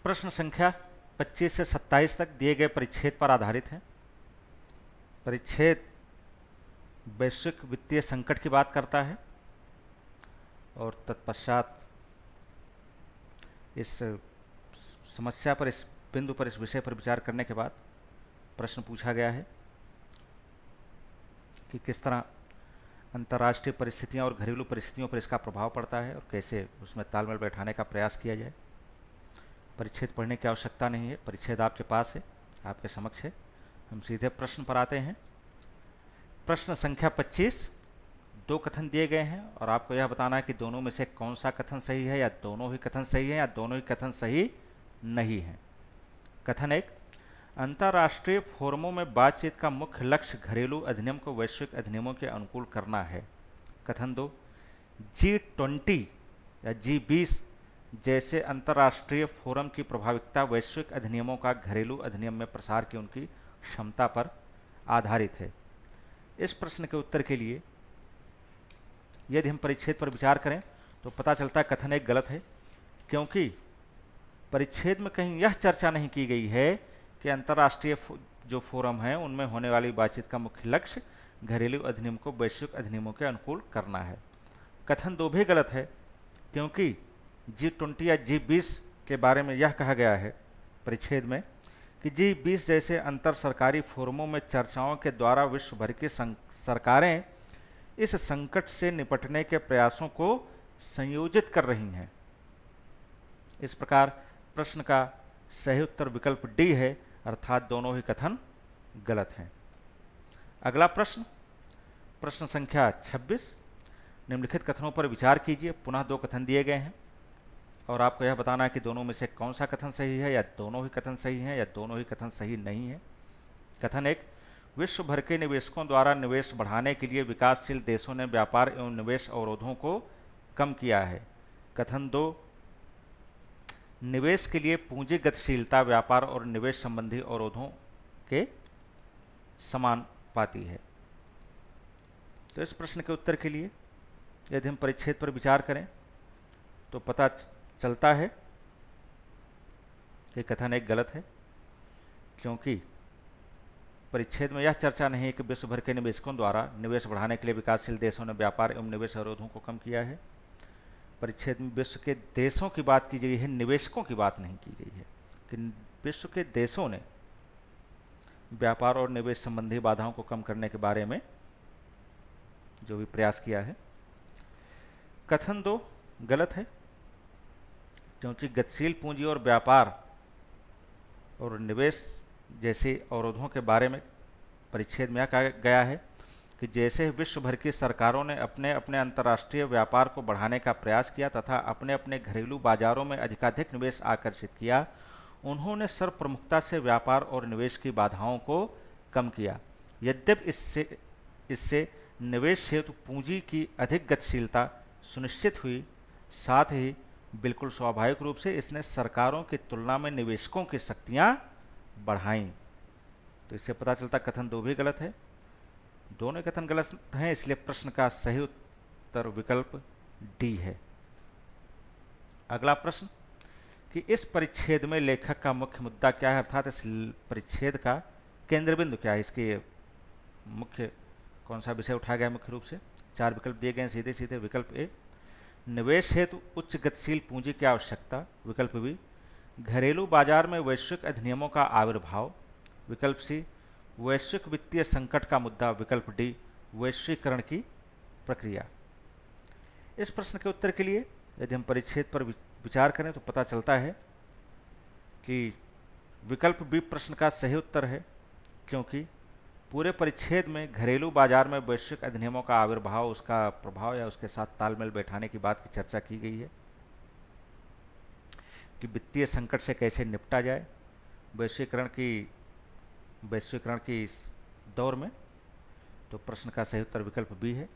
प्रश्न संख्या 25 से 27 तक दिए गए परिच्छेद पर आधारित है। परिच्छेद वैश्विक वित्तीय संकट की बात करता है और तत्पश्चात इस समस्या पर, इस बिंदु पर, इस विषय पर विचार करने के बाद प्रश्न पूछा गया है कि किस तरह अंतर्राष्ट्रीय परिस्थितियां और घरेलू परिस्थितियों पर इसका प्रभाव पड़ता है और कैसे उसमें तालमेल बैठाने का प्रयास किया जाए। परिच्छेद पढ़ने की आवश्यकता नहीं है, परिच्छेद आपके पास है, आपके समक्ष है। हम सीधे प्रश्न पर आते हैं। प्रश्न संख्या 25, दो कथन दिए गए हैं और आपको यह बताना है कि दोनों में से कौन सा कथन सही है, या दोनों ही कथन सही है, या दोनों ही कथन सही नहीं है। कथन 1, अंतर्राष्ट्रीय फोरमों में बातचीत का मुख्य लक्ष्य घरेलू अधिनियम को वैश्विक अधिनियमों के अनुकूल करना है। कथन 2, G20 या G20 जैसे अंतर्राष्ट्रीय फोरम की प्रभाविकता वैश्विक अधिनियमों का घरेलू अधिनियम में प्रसार की उनकी क्षमता पर आधारित है। इस प्रश्न के उत्तर के लिए यदि हम परिच्छेद पर विचार करें तो पता चलता है कथन 1 गलत है, क्योंकि परिच्छेद में कहीं यह चर्चा नहीं की गई है कि अंतर्राष्ट्रीय जो फोरम है उनमें होने वाली बातचीत का मुख्य लक्ष्य घरेलू अधिनियम को वैश्विक अधिनियमों के अनुकूल करना है। कथन 2 भी गलत है, क्योंकि G20 या G20 के बारे में यह कहा गया है परिच्छेद में कि G20 जैसे अंतर सरकारी फोरमों में चर्चाओं के द्वारा विश्व भर की सरकारें इस संकट से निपटने के प्रयासों को संयोजित कर रही हैं। इस प्रकार प्रश्न का सही उत्तर विकल्प डी है, अर्थात दोनों ही कथन गलत हैं। अगला प्रश्न, प्रश्न संख्या 26, निम्नलिखित कथनों पर विचार कीजिए। पुनः दो कथन दिए गए हैं और आपको यह बताना है कि दोनों में से कौन सा कथन सही है, या दोनों ही कथन सही हैं, या दोनों ही कथन सही नहीं है। कथन 1, विश्व भर के निवेशकों द्वारा निवेश बढ़ाने के लिए विकासशील देशों ने व्यापार एवं निवेश अवरोधों को कम किया है। कथन 2, निवेश के लिए पूंजी गतिशीलता व्यापार और निवेश संबंधी अवरोधों के समानुपाती है। तो इस प्रश्न के उत्तर के लिए यदि हम परिच्छेद पर विचार करें तो पता चलता है कि कथन 1 गलत है, क्योंकि परिच्छेद में यह चर्चा नहीं है कि विश्व भर के निवेशकों द्वारा निवेश बढ़ाने के लिए विकासशील देशों ने व्यापार एवं निवेश अवरोधों को कम किया है। परिच्छेद में विश्व के देशों की बात की गई है, निवेशकों की बात नहीं की गई है कि विश्व के देशों ने व्यापार और निवेश संबंधी बाधाओं को कम करने के बारे में जो भी प्रयास किया है। कथन 2 गलत है, क्योंकि गतिशील पूंजी और व्यापार और निवेश जैसे अवरोधों के बारे में परिच्छेद में यह कहा गया है कि जैसे विश्व भर की सरकारों ने अपने अपने अंतर्राष्ट्रीय व्यापार को बढ़ाने का प्रयास किया तथा अपने अपने घरेलू बाजारों में अधिकाधिक निवेश आकर्षित किया, उन्होंने सर्वप्रमुखता से व्यापार और निवेश की बाधाओं को कम किया। यद्यपि इससे निवेश हेतु पूंजी की अधिक गतिशीलता सुनिश्चित हुई, साथ ही बिल्कुल स्वाभाविक रूप से इसने सरकारों की तुलना में निवेशकों की शक्तियां बढ़ाईं। तो इससे पता चलता कथन 2 भी गलत है। दोनों कथन गलत हैं, इसलिए प्रश्न का सही उत्तर विकल्प डी है। अगला प्रश्न कि इस परिच्छेद में लेखक का मुख्य मुद्दा क्या है, अर्थात इस परिच्छेद का केंद्र बिंदु क्या है, इसके मुख्य कौन सा विषय उठाया गया मुख्य रूप से। 4 विकल्प दिए गए हैं सीधे सीधे। विकल्प ए, निवेश हेतु उच्च गतिशील पूंजी की आवश्यकता। विकल्प बी, घरेलू बाजार में वैश्विक अधिनियमों का आविर्भाव। विकल्प सी, वैश्विक वित्तीय संकट का मुद्दा। विकल्प डी, वैश्वीकरण की प्रक्रिया। इस प्रश्न के उत्तर के लिए यदि हम परिच्छेद पर विचार करें तो पता चलता है कि विकल्प बी प्रश्न का सही उत्तर है, क्योंकि पूरे परिच्छेद में घरेलू बाजार में वैश्विक अधिनियमों का आविर्भाव, उसका प्रभाव या उसके साथ तालमेल बैठाने की बात की चर्चा की गई है कि वित्तीय संकट से कैसे निपटा जाए वैश्वीकरण की इस दौर में। तो प्रश्न का सही उत्तर विकल्प बी है।